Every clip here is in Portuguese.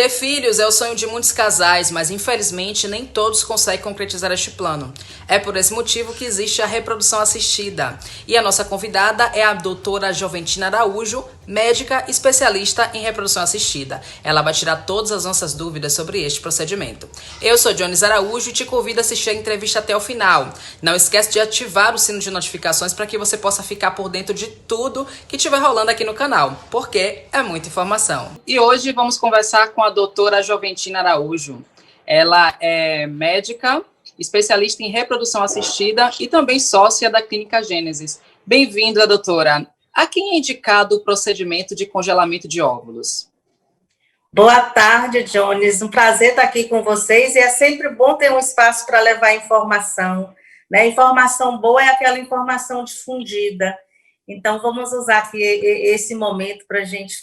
Ter filhos é o sonho de muitos casais, mas infelizmente nem todos conseguem concretizar este plano. É por esse motivo que existe a reprodução assistida. E a nossa convidada é a doutora Joventina Araújo, médica especialista em reprodução assistida. Ela vai tirar todas as nossas dúvidas sobre este procedimento. Eu sou Jones Araújo e te convido a assistir a entrevista até o final. Não esquece de ativar o sino de notificações para que você possa ficar por dentro de tudo que estiver rolando aqui no canal, porque é muita informação. E hoje vamos conversar com a doutora Joventina Araújo. Ela é médica, especialista em reprodução assistida e também sócia da Clínica Gênesis. Bem-vinda, doutora. A quem é indicado o procedimento de congelamento de óvulos? Boa tarde, Jones. Um prazer estar aqui com vocês e é sempre bom ter um espaço para levar informação, né? Informação boa é aquela informação difundida. Então, vamos usar aqui esse momento para a gente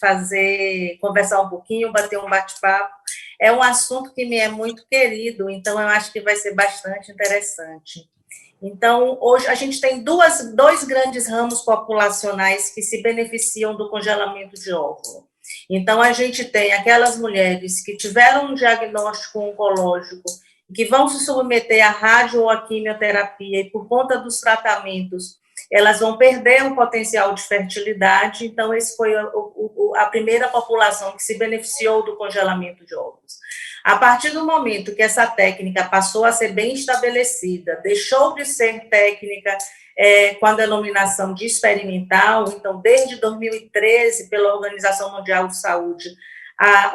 conversar um pouquinho, bater um bate-papo. É um assunto que me é muito querido, então eu acho que vai ser bastante interessante. Então, hoje a gente tem dois grandes ramos populacionais que se beneficiam do congelamento de óvulo. Então, a gente tem aquelas mulheres que tiveram um diagnóstico oncológico, que vão se submeter à rádio ou à quimioterapia, e por conta dos tratamentos, elas vão perder o potencial de fertilidade. Então, esse foi a primeira população que se beneficiou do congelamento de óvulos. A partir do momento que essa técnica passou a ser bem estabelecida, deixou de ser técnica com a denominação de experimental, então, desde 2013, pela Organização Mundial de Saúde,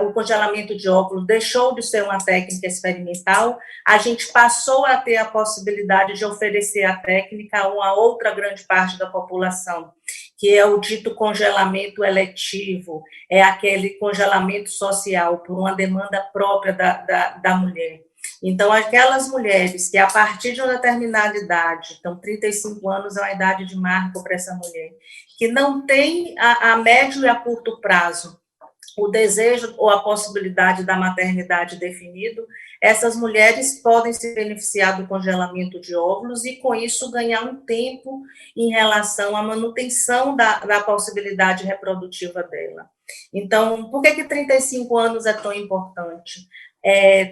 o congelamento de óvulos deixou de ser uma técnica experimental, a gente passou a ter a possibilidade de oferecer a técnica a uma outra grande parte da população, que é o dito congelamento eletivo, é aquele congelamento social por uma demanda própria da mulher. Então, aquelas mulheres que, a partir de uma determinada idade, então, 35 anos é uma idade de marco para essa mulher, que não tem a médio e a curto prazo o desejo ou a possibilidade da maternidade definido, essas mulheres podem se beneficiar do congelamento de óvulos e, com isso, ganhar um tempo em relação à manutenção da possibilidade reprodutiva dela. Então, por que 35 anos é tão importante?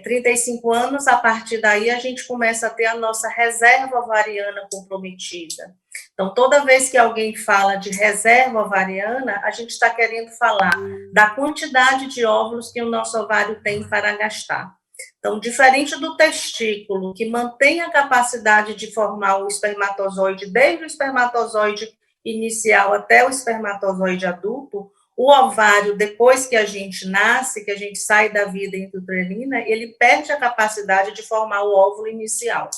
35 anos, a partir daí, a gente começa a ter a nossa reserva ovariana comprometida. Então, toda vez que alguém fala de reserva ovariana, a gente está querendo falar da quantidade de óvulos que o nosso ovário tem para gastar. Então, diferente do testículo, que mantém a capacidade de formar o espermatozoide desde o espermatozoide inicial até o espermatozoide adulto, o ovário, depois que a gente nasce, que a gente sai da vida intrauterina, ele perde a capacidade de formar o óvulo inicial.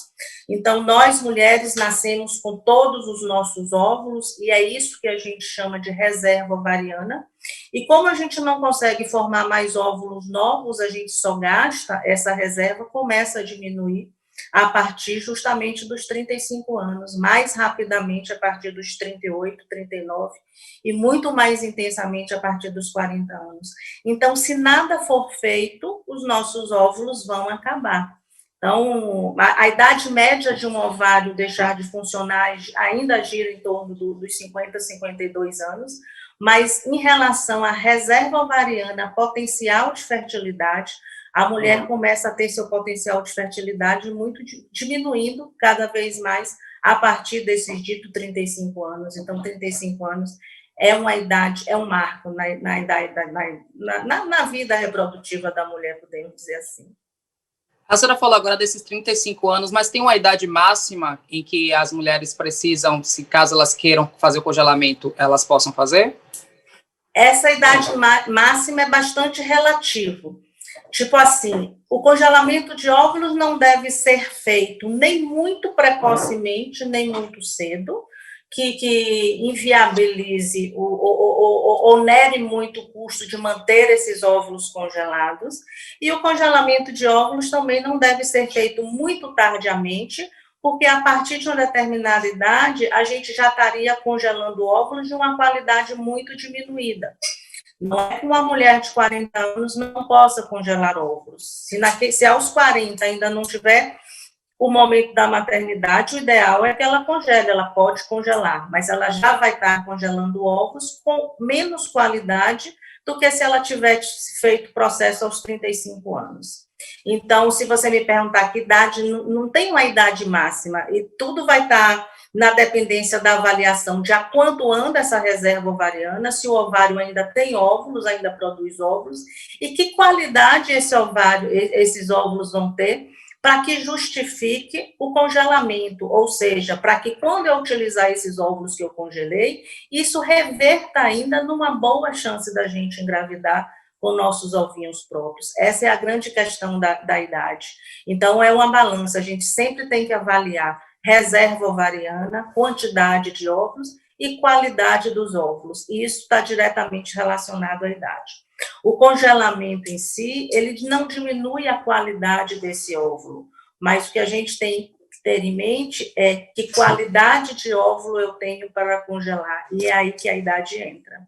Então, nós, mulheres, nascemos com todos os nossos óvulos, e é isso que a gente chama de reserva ovariana. E como a gente não consegue formar mais óvulos novos, a gente só gasta, essa reserva começa a diminuir a partir justamente dos 35 anos, mais rapidamente a partir dos 38, 39, e muito mais intensamente a partir dos 40 anos. Então, se nada for feito, os nossos óvulos vão acabar. Então, a idade média de um ovário deixar de funcionar ainda gira em torno dos 50, 52 anos, mas em relação à reserva ovariana, potencial de fertilidade, a mulher começa a ter seu potencial de fertilidade muito diminuindo cada vez mais a partir desses ditos 35 anos. Então, 35 anos é uma idade, é um marco na vida reprodutiva da mulher, podemos dizer assim. A senhora falou agora desses 35 anos, mas tem uma idade máxima em que as mulheres precisam, se caso elas queiram fazer o congelamento, elas possam fazer? Essa idade máxima é bastante relativo. Tipo assim, o congelamento de óvulos não deve ser feito nem muito precocemente, nem muito cedo, que inviabilize ou onere muito o custo de manter esses óvulos congelados. E o congelamento de óvulos também não deve ser feito muito tardiamente, porque a partir de uma determinada idade, a gente já estaria congelando óvulos de uma qualidade muito diminuída. Não é que uma mulher de 40 anos não possa congelar óvulos. Se aos 40 ainda não tiver o momento da maternidade, o ideal é que ela congele, ela pode congelar, mas ela já vai estar congelando ovos com menos qualidade do que se ela tivesse feito o processo aos 35 anos. Então, se você me perguntar que idade, não tem uma idade máxima, e tudo vai estar na dependência da avaliação de a quanto anda essa reserva ovariana, se o ovário ainda tem óvulos, ainda produz óvulos, e que qualidade esses óvulos vão ter, para que justifique o congelamento, ou seja, para que quando eu utilizar esses óvulos que eu congelei, isso reverta ainda numa boa chance da gente engravidar com nossos ovinhos próprios. Essa é a grande questão da idade. Então, é uma balança, a gente sempre tem que avaliar reserva ovariana, quantidade de óvulos e qualidade dos óvulos, e isso está diretamente relacionado à idade. O congelamento em si, ele não diminui a qualidade desse óvulo, mas o que a gente tem que ter em mente é que qualidade de óvulo eu tenho para congelar, e é aí que a idade entra.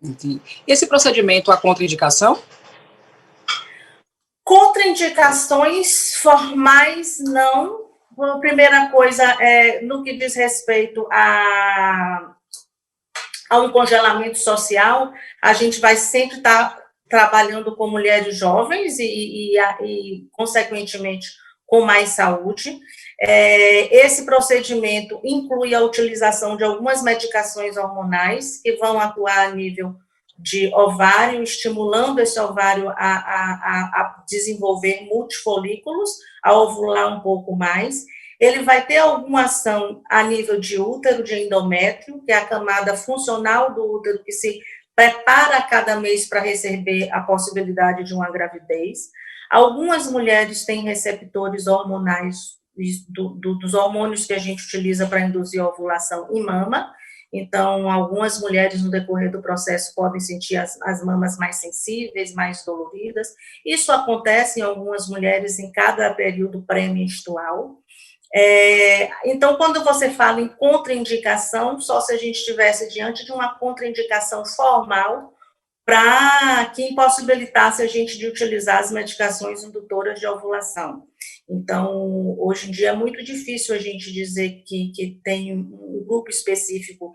Entendi. E esse procedimento, a contraindicação? Contraindicações formais, não. A primeira coisa é no que diz respeito a um congelamento social, a gente vai sempre estar trabalhando com mulheres jovens e consequentemente, com mais saúde. Esse procedimento inclui a utilização de algumas medicações hormonais que vão atuar a nível de ovário, estimulando esse ovário a desenvolver multifolículos, a ovular um pouco mais. Ele vai ter alguma ação a nível de útero, de endométrio, que é a camada funcional do útero que se prepara a cada mês para receber a possibilidade de uma gravidez. Algumas mulheres têm receptores hormonais, dos hormônios que a gente utiliza para induzir a ovulação em mama. Então, algumas mulheres, no decorrer do processo, podem sentir as mamas mais sensíveis, mais doloridas. Isso acontece em algumas mulheres em cada período pré-menstrual. Então, quando você fala em contraindicação, só se a gente estivesse diante de uma contraindicação formal para que impossibilitasse a gente de utilizar as medicações indutoras de ovulação. Então, hoje em dia é muito difícil a gente dizer que tem um grupo específico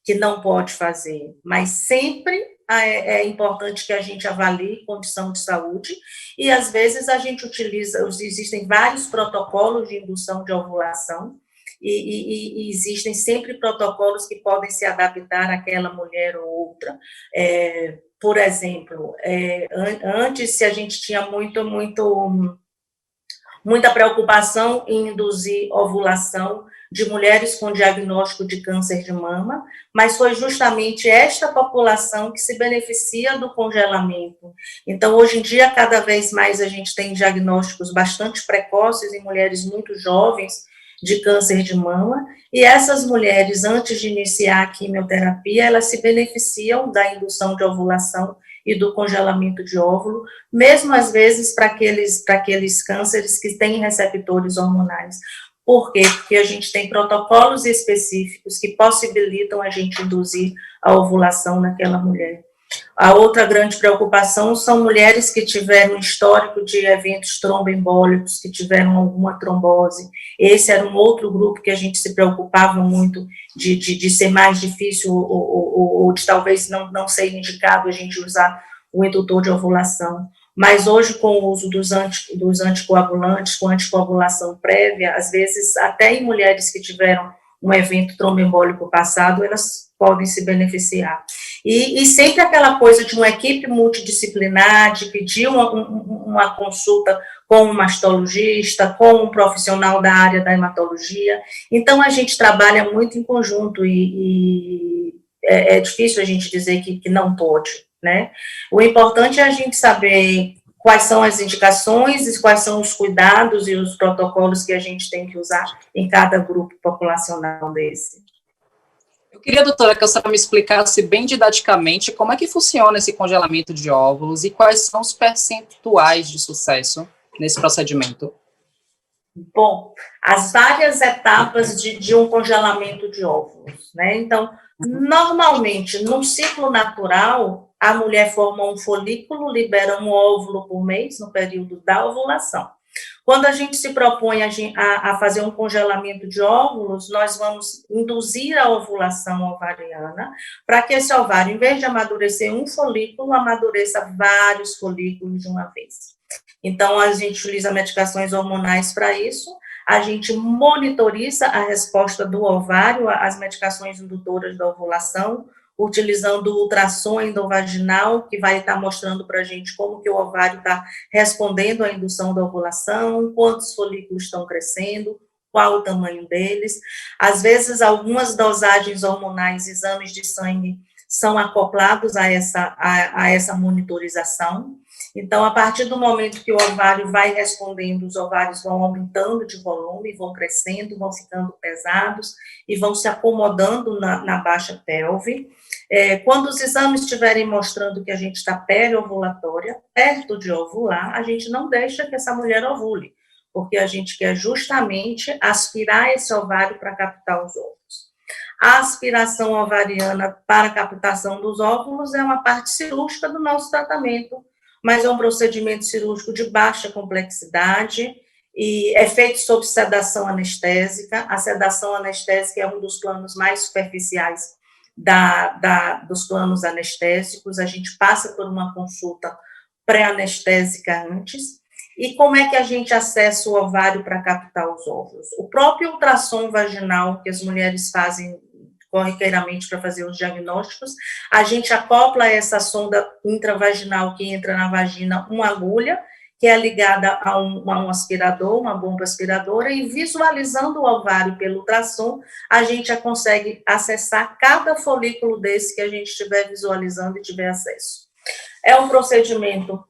que não pode fazer, mas sempre é importante que a gente avalie condição de saúde, e às vezes a gente existem vários protocolos de indução de ovulação, e existem sempre protocolos que podem se adaptar àquela mulher ou outra. Por exemplo, antes, se a gente tinha muita preocupação em induzir ovulação de mulheres com diagnóstico de câncer de mama, mas foi justamente esta população que se beneficia do congelamento. Então, hoje em dia, cada vez mais a gente tem diagnósticos bastante precoces em mulheres muito jovens de câncer de mama, e essas mulheres, antes de iniciar a quimioterapia, elas se beneficiam da indução de ovulação e do congelamento de óvulo, mesmo às vezes para aqueles cânceres que têm receptores hormonais. Por quê? Porque a gente tem protocolos específicos que possibilitam a gente induzir a ovulação naquela mulher. A outra grande preocupação são mulheres que tiveram histórico de eventos tromboembólicos, que tiveram alguma trombose. Esse era um outro grupo que a gente se preocupava muito de ser mais difícil ou de talvez não ser indicado a gente usar o indutor de ovulação. Mas hoje, com o uso dos anticoagulantes, com anticoagulação prévia, às vezes, até em mulheres que tiveram um evento tromboembólico passado, elas podem se beneficiar. E sempre aquela coisa de uma equipe multidisciplinar, de pedir uma consulta com um mastologista, com um profissional da área da hematologia. Então, a gente trabalha muito em conjunto e é difícil a gente dizer que não pode, né? O importante é a gente saber quais são as indicações e quais são os cuidados e os protocolos que a gente tem que usar em cada grupo populacional desse. Eu queria, doutora, que a senhora me explicasse bem didaticamente como é que funciona esse congelamento de óvulos e quais são os percentuais de sucesso nesse procedimento. Bom, as várias etapas de um congelamento de óvulos, né? Então, normalmente, num ciclo natural, a mulher forma um folículo, libera um óvulo por mês no período da ovulação. Quando a gente se propõe a fazer um congelamento de óvulos, nós vamos induzir a ovulação ovariana, para que esse ovário, em vez de amadurecer um folículo, amadureça vários folículos de uma vez. Então, a gente utiliza medicações hormonais para isso, a gente monitoriza a resposta do ovário às medicações indutoras da ovulação, utilizando o ultrassom endovaginal, que vai estar mostrando para a gente como que o ovário está respondendo à indução da ovulação, quantos folículos estão crescendo, qual o tamanho deles. Às vezes, algumas dosagens hormonais, exames de sangue, são acoplados a essa monitorização. Então, a partir do momento que o ovário vai respondendo, os ovários vão aumentando de volume, vão crescendo, vão ficando pesados e vão se acomodando na baixa pelve. Quando os exames estiverem mostrando que a gente está periovulatória, perto de ovular, a gente não deixa que essa mulher ovule, porque a gente quer justamente aspirar esse ovário para captar os óvulos. A aspiração ovariana para a captação dos óvulos é uma parte cirúrgica do nosso tratamento, mas é um procedimento cirúrgico de baixa complexidade e é feito sob sedação anestésica. A sedação anestésica é um dos planos mais superficiais dos planos anestésicos. A gente passa por uma consulta pré-anestésica antes. E como é que a gente acessa o ovário para captar os óvulos? O próprio ultrassom vaginal que as mulheres fazem corriqueiramente para fazer os diagnósticos, a gente acopla essa sonda intravaginal que entra na vagina, uma agulha, que é ligada a um aspirador, uma bomba aspiradora, e visualizando o ovário pelo ultrassom, a gente já consegue acessar cada folículo desse que a gente estiver visualizando e tiver acesso. É um procedimento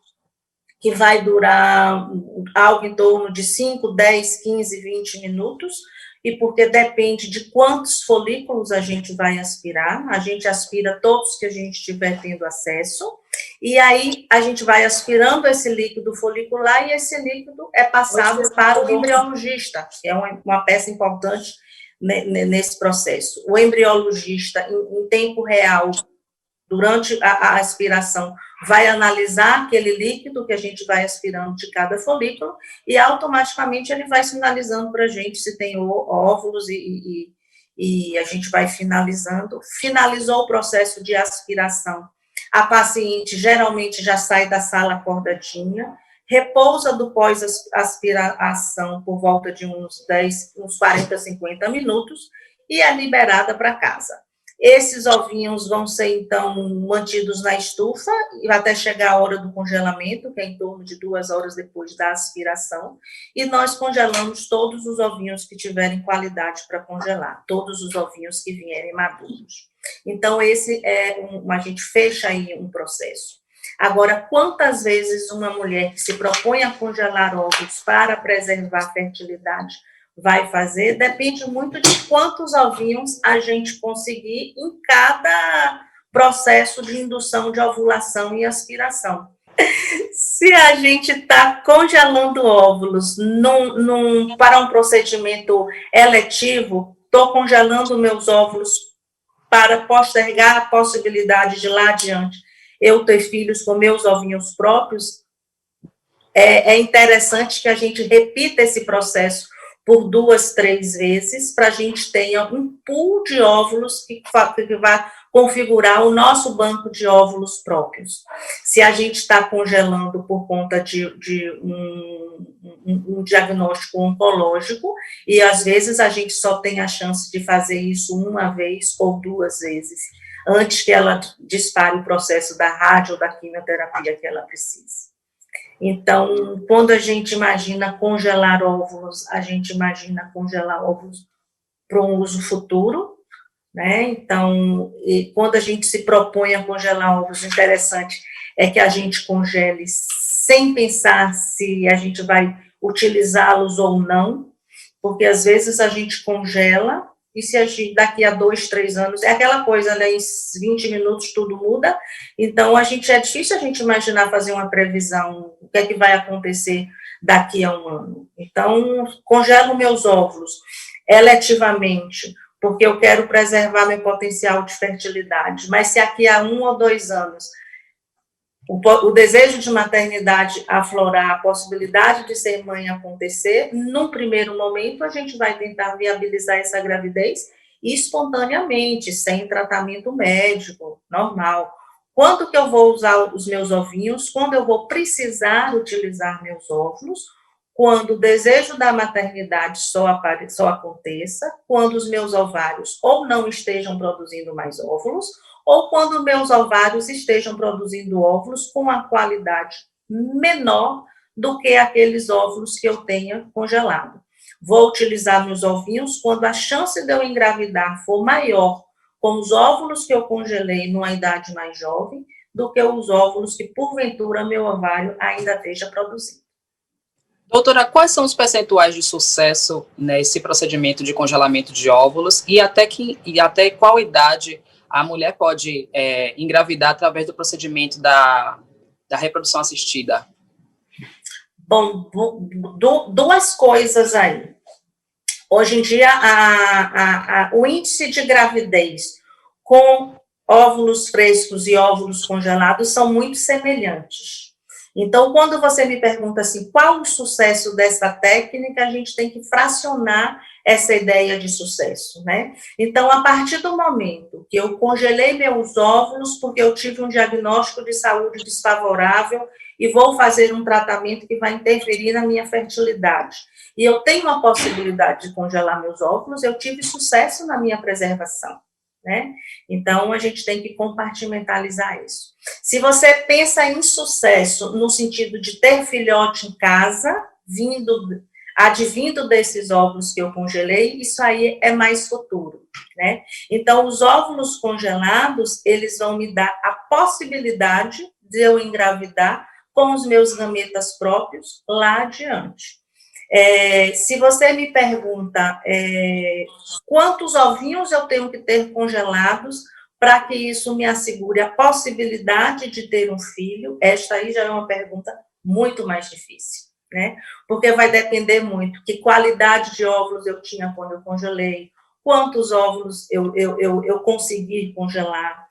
que vai durar algo em torno de 5, 10, 15, 20 minutos, e porque depende de quantos folículos a gente vai aspirar, a gente aspira todos que a gente estiver tendo acesso, e aí a gente vai aspirando esse líquido folicular, e esse líquido é passado para o embriologista, que é uma peça importante nesse processo. O embriologista, em tempo real, durante a aspiração, vai analisar aquele líquido que a gente vai aspirando de cada folículo e automaticamente ele vai sinalizando para a gente se tem óvulos e a gente vai finalizando. Finalizou o processo de aspiração, a paciente geralmente já sai da sala acordadinha, repousa do pós-aspiração por volta de uns 40, 50 minutos e é liberada para casa. Esses ovinhos vão ser, então, mantidos na estufa até chegar a hora do congelamento, que é em torno de 2 horas depois da aspiração, e nós congelamos todos os ovinhos que tiverem qualidade para congelar, todos os ovinhos que vierem maduros. Então, a gente fecha aí um processo. Agora, quantas vezes uma mulher que se propõe a congelar óvulos para preservar a fertilidade vai fazer, depende muito de quantos ovinhos a gente conseguir em cada processo de indução de ovulação e aspiração. Se a gente está congelando óvulos para um procedimento eletivo, estou congelando meus óvulos para postergar a possibilidade de lá adiante eu ter filhos com meus ovinhos próprios, é interessante que a gente repita esse processo por 2, 3 vezes, para a gente ter um pool de óvulos que vai configurar o nosso banco de óvulos próprios. Se a gente está congelando por conta de um diagnóstico oncológico, e às vezes a gente só tem a chance de fazer isso uma vez ou 2 vezes, antes que ela dispare o processo da rádio ou da quimioterapia que ela precisa. Então, quando a gente imagina congelar óvulos, a gente imagina congelar óvulos para um uso futuro, né? Então, quando a gente se propõe a congelar óvulos, o interessante é que a gente congele sem pensar se a gente vai utilizá-los ou não, porque às vezes a gente congela e se a gente, daqui a 2, 3 anos, é aquela coisa, né, em 20 minutos tudo muda, então é difícil a gente imaginar fazer uma previsão, o que é que vai acontecer daqui a um ano. Então, congelo meus óvulos eletivamente, porque eu quero preservar meu potencial de fertilidade, mas se aqui a 1 ou 2 anos o desejo de maternidade aflorar, a possibilidade de ser mãe acontecer, num primeiro momento a gente vai tentar viabilizar essa gravidez espontaneamente, sem tratamento médico, normal. Quando que eu vou usar os meus ovinhos? Quando eu vou precisar utilizar meus óvulos? Quando o desejo da maternidade só aconteça, quando os meus ovários ou não estejam produzindo mais óvulos, ou quando meus ovários estejam produzindo óvulos com uma qualidade menor do que aqueles óvulos que eu tenha congelado. Vou utilizar meus ovinhos quando a chance de eu engravidar for maior com os óvulos que eu congelei numa idade mais jovem do que os óvulos que, porventura, meu ovário ainda esteja produzindo. Doutora, quais são os percentuais de sucesso nesse procedimento de congelamento de óvulos e até qual idade a mulher pode engravidar através do procedimento da reprodução assistida? Bom, duas coisas aí. Hoje em dia, o índice de gravidez com óvulos frescos e óvulos congelados são muito semelhantes. Então, quando você me pergunta assim, qual o sucesso dessa técnica, a gente tem que fracionar essa ideia de sucesso, né? Então, a partir do momento que eu congelei meus óvulos, porque eu tive um diagnóstico de saúde desfavorável e vou fazer um tratamento que vai interferir na minha fertilidade, e eu tenho a possibilidade de congelar meus óvulos, eu tive sucesso na minha preservação, né? Então, a gente tem que compartimentalizar isso. Se você pensa em sucesso no sentido de ter filhote em casa, advindo desses óvulos que eu congelei, isso aí é mais futuro, né? Então, os óvulos congelados, eles vão me dar a possibilidade de eu engravidar com os meus gametas próprios lá adiante. Se você me pergunta quantos ovinhos eu tenho que ter congelados para que isso me assegure a possibilidade de ter um filho, esta aí já é uma pergunta muito mais difícil, né? Porque vai depender muito que qualidade de óvulos eu tinha quando eu congelei, quantos óvulos eu consegui congelar.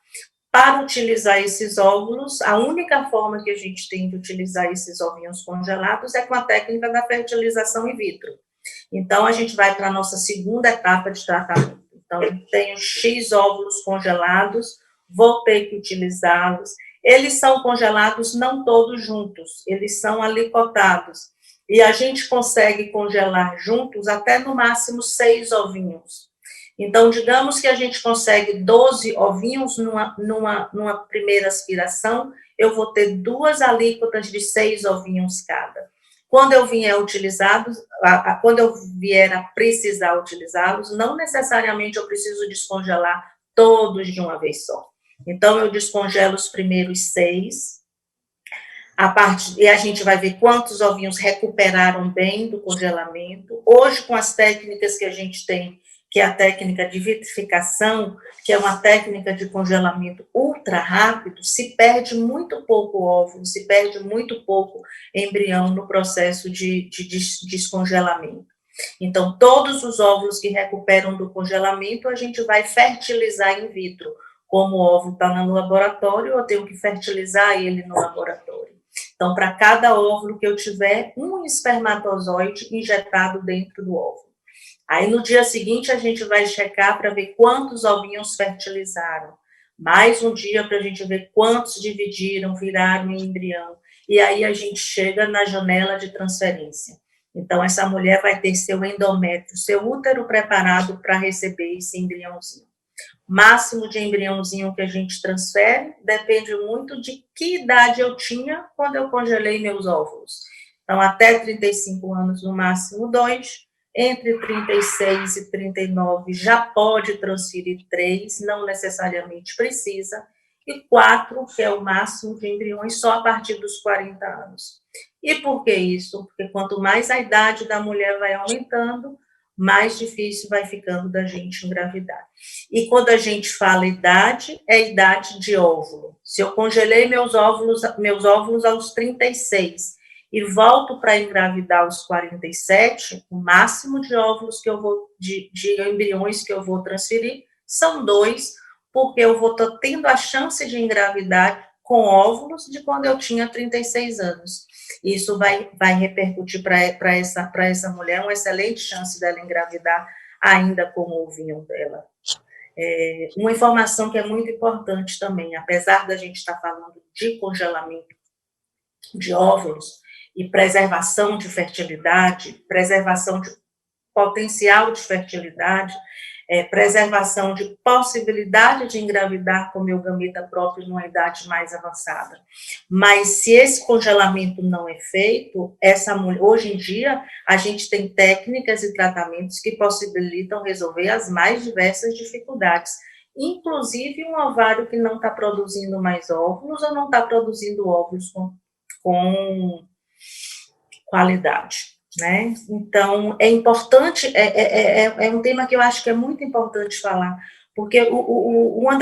Para utilizar esses óvulos, a única forma que a gente tem de utilizar esses ovinhos congelados é com a técnica da fertilização in vitro. Então, a gente vai para a nossa segunda etapa de tratamento. Então, eu tenho X óvulos congelados, vou ter que utilizá-los. Eles são congelados não todos juntos, eles são alicotados. E a gente consegue congelar juntos até no máximo 6 ovinhos. Então, digamos que a gente consegue 12 ovinhos numa primeira aspiração, eu vou ter 2 alíquotas de 6 ovinhos cada. Quando eu vier quando eu vier a precisar utilizá-los, não necessariamente eu preciso descongelar todos de uma vez só. Então, eu descongelo os primeiros 6, e a gente vai ver quantos ovinhos recuperaram bem do congelamento. Hoje, com as técnicas que a gente tem, que é a técnica de vitrificação, que é uma técnica de congelamento ultra rápido, se perde muito pouco óvulo, se perde muito pouco embrião no processo de descongelamento. Então, todos os óvulos que recuperam do congelamento, a gente vai fertilizar in vitro. Como o óvulo está no laboratório, eu tenho que fertilizar ele no laboratório. Então, para cada óvulo que eu tiver, um espermatozoide injetado dentro do óvulo. Aí, no dia seguinte, a gente vai checar para ver quantos ovinhos fertilizaram. Mais um dia para a gente ver quantos dividiram, viraram em embrião. E aí, a gente chega na janela de transferência. Então, essa mulher vai ter seu endométrio, seu útero preparado para receber esse embriãozinho. Máximo de embriãozinho que a gente transfere depende muito de que idade eu tinha quando eu congelei meus óvulos. Então, até 35 anos, no máximo 2. Entre 36 e 39 já pode transferir 3, não necessariamente precisa, e 4, que é o máximo de embriões, só a partir dos 40 anos. E por que isso? Porque quanto mais a idade da mulher vai aumentando, mais difícil vai ficando da gente engravidar. E quando a gente fala idade, é idade de óvulo. Se eu congelei meus óvulos aos 36, e volto para engravidar aos 47, o máximo de óvulos que eu vou, de embriões que eu vou transferir são 2, porque eu vou estar tendo a chance de engravidar com óvulos de quando eu tinha 36 anos. Isso vai repercutir para essa mulher uma excelente chance dela engravidar ainda com o ovinho dela. Uma informação que é muito importante também, apesar da gente estar falando de congelamento de óvulos e preservação de fertilidade, preservação de potencial de fertilidade, preservação de possibilidade de engravidar com meu gameta próprio numa idade mais avançada. Mas se esse congelamento não é feito, hoje em dia a gente tem técnicas e tratamentos que possibilitam resolver as mais diversas dificuldades, inclusive um ovário que não está produzindo mais óvulos ou não está produzindo óvulos com qualidade. Né? Então, é importante, é um tema que eu acho que é muito importante falar, porque um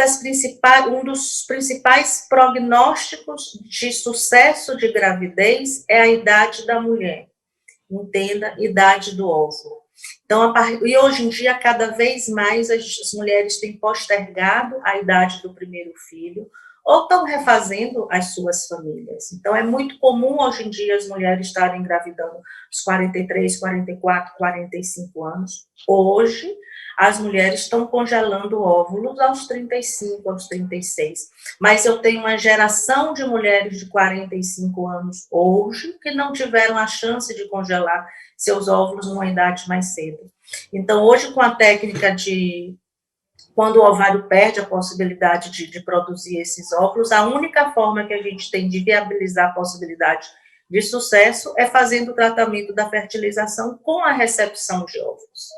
dos principais prognósticos de sucesso de gravidez é a idade da mulher, entenda, idade do óvulo. Então, e hoje em dia, cada vez mais as mulheres têm postergado a idade do primeiro filho, ou estão refazendo as suas famílias. Então, é muito comum hoje em dia as mulheres estarem engravidando aos 43, 44, 45 anos. Hoje, as mulheres estão congelando óvulos aos 35, aos 36. Mas eu tenho uma geração de mulheres de 45 anos hoje que não tiveram a chance de congelar seus óvulos numa idade mais cedo. Então, hoje, com a técnica quando o ovário perde a possibilidade de produzir esses óvulos, a única forma que a gente tem de viabilizar a possibilidade de sucesso é fazendo o tratamento da fertilização com a recepção de óvulos.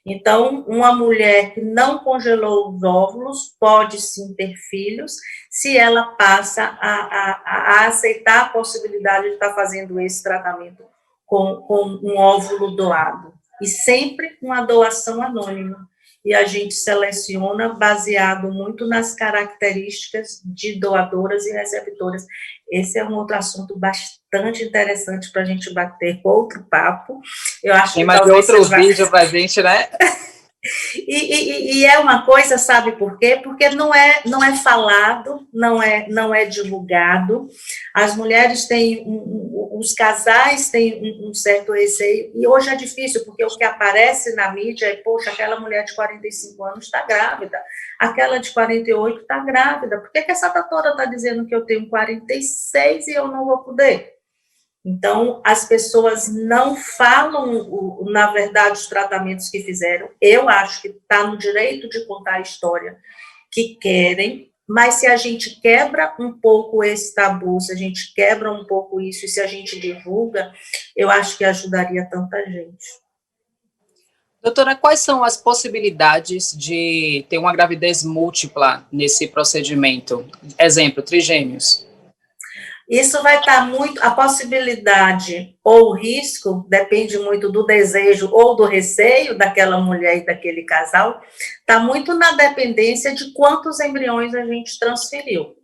Então, uma mulher que não congelou os óvulos pode sim ter filhos, se ela passa a aceitar a possibilidade de estar fazendo esse tratamento com um óvulo doado. E sempre uma doação anônima. E a gente seleciona baseado muito nas características de doadoras e receptoras. Esse é um outro assunto bastante interessante para a gente bater outro papo. Eu acho tem mais outro vídeo para a gente, né? E é uma coisa, sabe por quê? Porque não é falado, não é divulgado. As mulheres têm, os casais têm um certo receio, e hoje é difícil, porque o que aparece na mídia é, poxa, aquela mulher de 45 anos está grávida, aquela de 48 está grávida, por que essa doutora está dizendo que eu tenho 46 e eu não vou poder? Então, as pessoas não falam, na verdade, os tratamentos que fizeram. Eu acho que está no direito de contar a história que querem, mas se a gente quebra um pouco esse tabu, se a gente quebra um pouco isso, e se a gente divulga, eu acho que ajudaria tanta gente. Doutora, quais são as possibilidades de ter uma gravidez múltipla nesse procedimento? Exemplo, trigêmeos. Isso vai estar muito, a possibilidade ou o risco, depende muito do desejo ou do receio daquela mulher e daquele casal, está muito na dependência de quantos embriões a gente transferiu.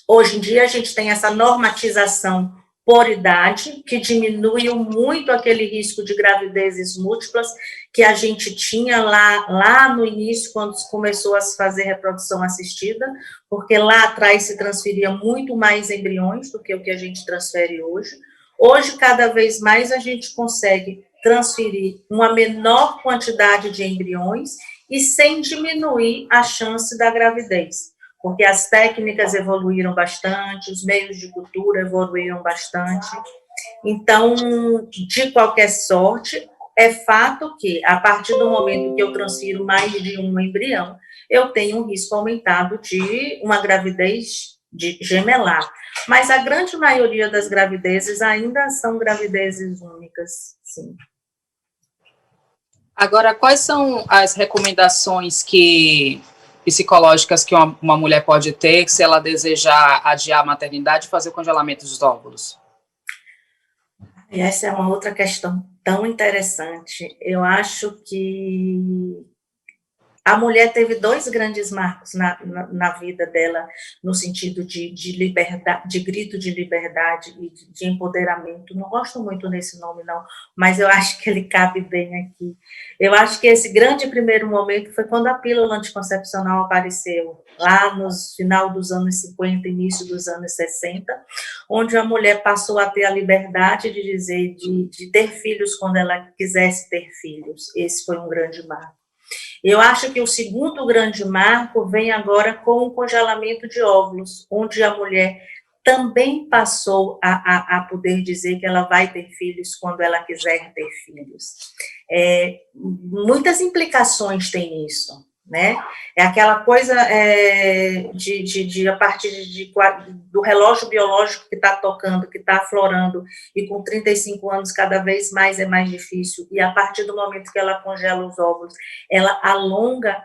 Hoje em dia, a gente tem essa normatização por idade, que diminuiu muito aquele risco de gravidezes múltiplas que a gente tinha lá no início, quando começou a se fazer reprodução assistida, porque lá atrás se transferia muito mais embriões do que o que a gente transfere hoje. Hoje, cada vez mais, a gente consegue transferir uma menor quantidade de embriões e sem diminuir a chance da gravidez, porque as técnicas evoluíram bastante, os meios de cultura evoluíram bastante. Então, de qualquer sorte, é fato que, a partir do momento que eu transfiro mais de um embrião, eu tenho um risco aumentado de uma gravidez de gemelar. Mas a grande maioria das gravidezes ainda são gravidezes únicas, sim. Agora, quais são as recomendações psicológicas que uma mulher pode ter se ela desejar adiar a maternidade e fazer o congelamento dos óvulos? Essa é uma outra questão tão interessante. Eu acho que A mulher teve dois grandes marcos na vida dela, no sentido de liberdade, de grito de liberdade e de empoderamento. Não gosto muito desse nome, não, mas eu acho que ele cabe bem aqui. Eu acho que esse grande primeiro momento foi quando a pílula anticoncepcional apareceu, lá no final dos anos 50, início dos anos 60, onde a mulher passou a ter a liberdade de dizer, de ter filhos quando ela quisesse ter filhos. Esse foi um grande marco. Eu acho que o segundo grande marco vem agora com o congelamento de óvulos, onde a mulher também passou a poder dizer que ela vai ter filhos quando ela quiser ter filhos. Muitas implicações tem isso, né? É aquela coisa a partir do relógio biológico que está tocando, que está aflorando, e com 35 anos cada vez mais é mais difícil, e a partir do momento que ela congela os óvulos, ela alonga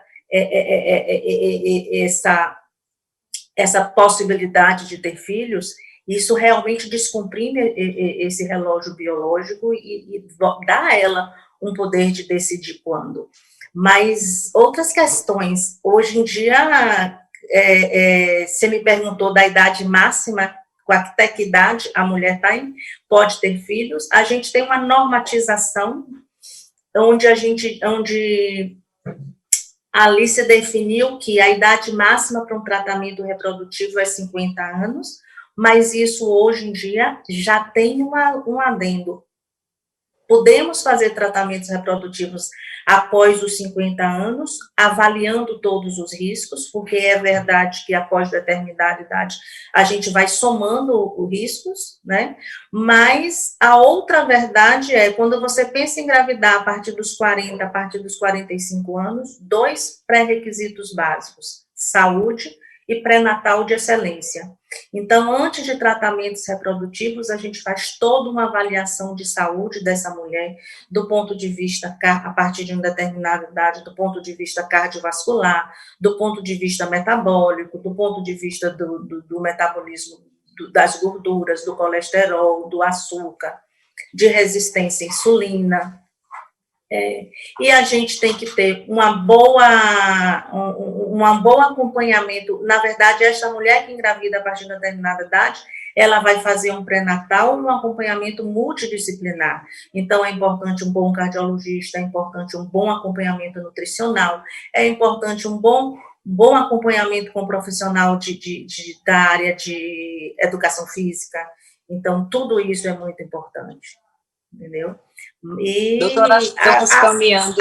essa possibilidade de ter filhos. Isso realmente descomprime esse relógio biológico e dá a ela um poder de decidir quando. Mas outras questões, hoje em dia, você me perguntou da idade máxima, até que idade a mulher pode ter filhos. A gente tem uma normatização, onde ali se definiu que a idade máxima para um tratamento reprodutivo é 50 anos, mas isso hoje em dia já tem um adendo. Podemos fazer tratamentos reprodutivos após os 50 anos, avaliando todos os riscos, porque é verdade que após determinada idade a gente vai somando os riscos, né? Mas a outra verdade é, quando você pensa em engravidar a partir dos 40, a partir dos 45 anos, dois pré-requisitos básicos: saúde e pré-natal de excelência. Então, antes de tratamentos reprodutivos, a gente faz toda uma avaliação de saúde dessa mulher, do ponto de vista, a partir de uma determinada idade, do ponto de vista cardiovascular, do ponto de vista metabólico, do ponto de vista do metabolismo das gorduras, do colesterol, do açúcar, de resistência à insulina. E a gente tem que ter um bom acompanhamento. Na verdade, esta mulher que engravida a partir de determinada idade, ela vai fazer um pré-natal e um acompanhamento multidisciplinar. Então, é importante um bom cardiologista, é importante um bom acompanhamento nutricional, é importante um bom acompanhamento com um profissional da área de educação física. Então, tudo isso é muito importante, entendeu? E doutora, estamos caminhando.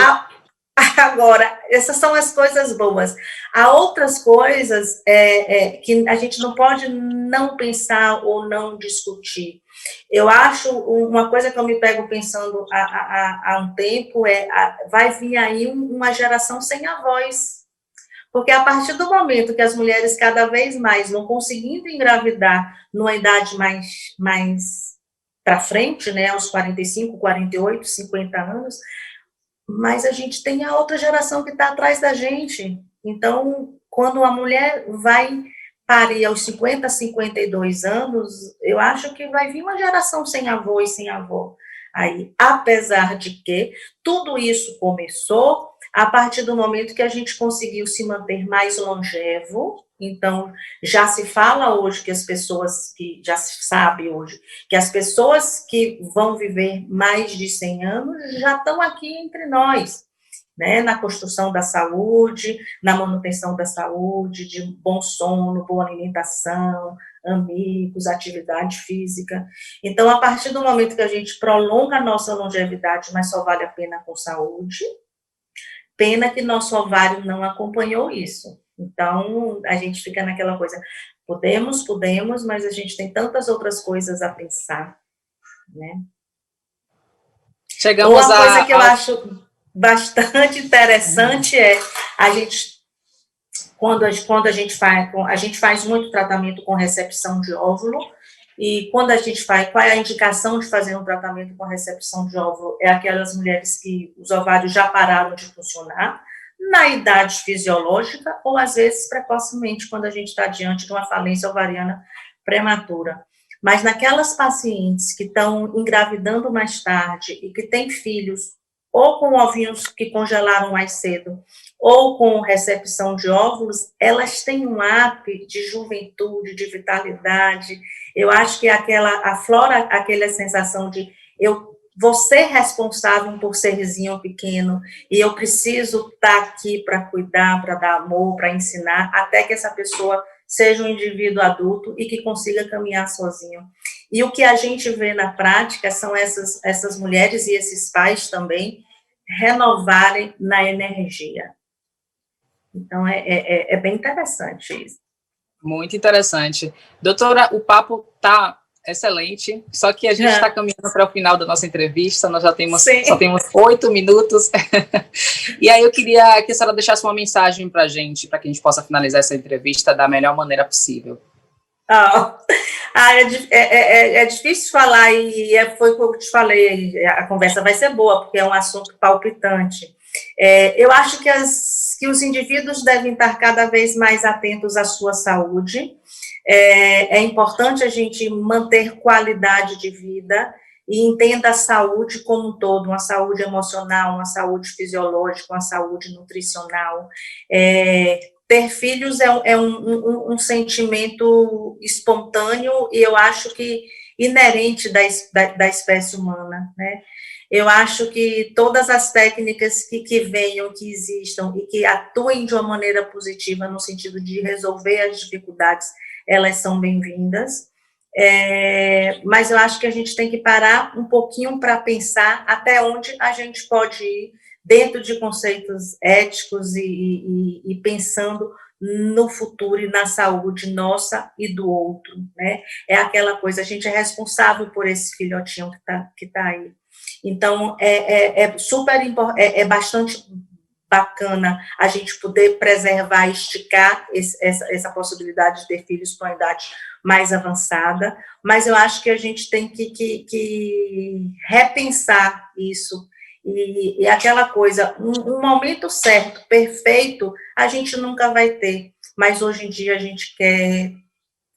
Agora, essas são as coisas boas. Há outras coisas que a gente não pode não pensar ou não discutir. Eu acho, uma coisa que eu me pego pensando há um tempo vai vir aí uma geração sem avós. Porque a partir do momento que as mulheres cada vez mais vão conseguindo engravidar numa idade mais para frente, né, aos 45, 48, 50 anos, mas a gente tem a outra geração que está atrás da gente. Então, quando a mulher vai parir aos 50, 52 anos, eu acho que vai vir uma geração sem avô e sem avó. Aí, apesar de que tudo isso começou a partir do momento que a gente conseguiu se manter mais longevo. Então, já se fala hoje que já se sabe hoje, que as pessoas que vão viver mais de 100 anos já estão aqui entre nós, né, na construção da saúde, na manutenção da saúde, de bom sono, boa alimentação, amigos, atividade física. Então, a partir do momento que a gente prolonga a nossa longevidade, mas só vale a pena com saúde, pena que nosso ovário não acompanhou isso. Então, a gente fica naquela coisa, podemos, mas a gente tem tantas outras coisas a pensar, né? Chegamos uma coisa que eu acho bastante interessante a gente, quando a gente faz muito tratamento com recepção de óvulo, e quando a gente faz, qual é a indicação de fazer um tratamento com recepção de óvulo? É aquelas mulheres que os ovários já pararam de funcionar, na idade fisiológica, ou às vezes precocemente, quando a gente está diante de uma falência ovariana prematura. Mas naquelas pacientes que estão engravidando mais tarde e que têm filhos ou com ovinhos que congelaram mais cedo, ou com recepção de óvulos, elas têm um app de juventude, de vitalidade. Eu acho que aflora aquela sensação de eu vou ser responsável por serzinho pequeno e eu preciso estar aqui para cuidar, para dar amor, para ensinar, até que essa pessoa seja um indivíduo adulto e que consiga caminhar sozinho. E o que a gente vê na prática são essas mulheres e esses pais também renovarem na energia. Então, é bem interessante isso. Muito interessante. Doutora, o papo está excelente, só que a gente está caminhando para o final da nossa entrevista, nós só temos 8 minutos, e aí eu queria que a senhora deixasse uma mensagem para a gente possa finalizar essa entrevista da melhor maneira possível. É difícil falar, e foi o que eu te falei, a conversa vai ser boa, porque é um assunto palpitante. Eu acho que os indivíduos devem estar cada vez mais atentos à sua saúde. É importante a gente manter qualidade de vida e entenda a saúde como um todo, uma saúde emocional, uma saúde fisiológica, uma saúde nutricional. Ter filhos é um sentimento espontâneo e eu acho que inerente da espécie humana, né? Eu acho que todas as técnicas que venham, que existam e que atuem de uma maneira positiva no sentido de resolver as dificuldades, elas são bem-vindas. Mas eu acho que a gente tem que parar um pouquinho para pensar até onde a gente pode ir dentro de conceitos éticos e pensando no futuro e na saúde nossa e do outro, né? É aquela coisa, a gente é responsável por esse filhotinho que tá aí. Então, é bastante bacana a gente poder preservar, esticar essa possibilidade de ter filhos com a idade mais avançada, mas eu acho que a gente tem que repensar isso, e aquela coisa, um momento certo, perfeito, a gente nunca vai ter, mas hoje em dia a gente quer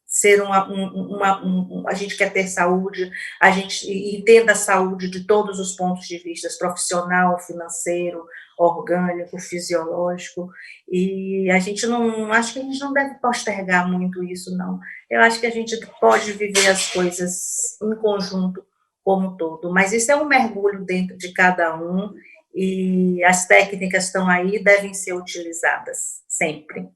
ser a gente quer ter saúde, a gente entenda a saúde de todos os pontos de vista, profissional, financeiro, orgânico, fisiológico, e acho que a gente não deve postergar muito isso, não. Eu acho que a gente pode viver as coisas em conjunto como um todo, mas isso é um mergulho dentro de cada um, e as técnicas estão aí, devem ser utilizadas sempre.